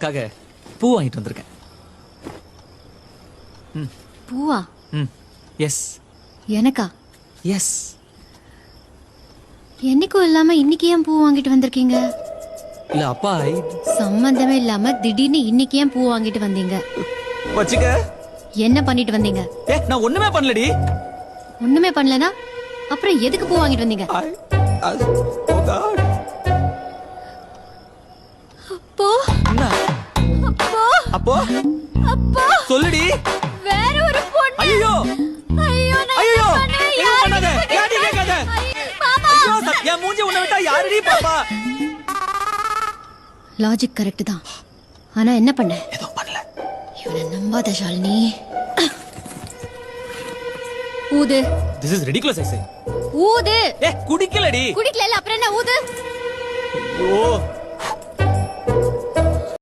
காக பூ வாங்கிட்டு வந்திருக்கேன். பூவா? எஸ். எனக்கா? எஸ். என்னைக்கும் இல்லாம இன்னைக்கு ஏன் பூ வாங்கிட்டு வந்திருக்கீங்க? இல்ல அப்பா சம்பந்தமே இல்லாம திடீர்னு இன்னைக்கு ஏன் பூ வாங்கிட்டு வந்தீங்க? வச்சுக்க. என்ன பண்ணிட்டு வந்தீங்க? நான் ஒண்ணுமே பண்ணலடி. ஒண்ணுமே பண்ணலனா அப்புறம் எதுக்கு பூ வாங்கிட்டு வந்தீங்க? அப்போ அப்போ அப்போ அப்போ சொல்லுடி. வேற ஒரு பொண்ணு. ஐயோ ஐயோ ஐயோ யாரு பண்ணாத. யாடி கேக்காத. பாப்பா என் மூஞ்சி உன்னை விட்டா யாரடி பாப்பா? லாஜிக் கரெக்ட் தான். ஆனா என்ன பண்ண? ஏதோ பண்ணல. இவனை நம்பாத ஷாலினி. ஊது. This is ridiculous I say. ஊது. குடிக்கலடி. குடிக்கல அப்புறம் என்ன ஊது? ஐயோ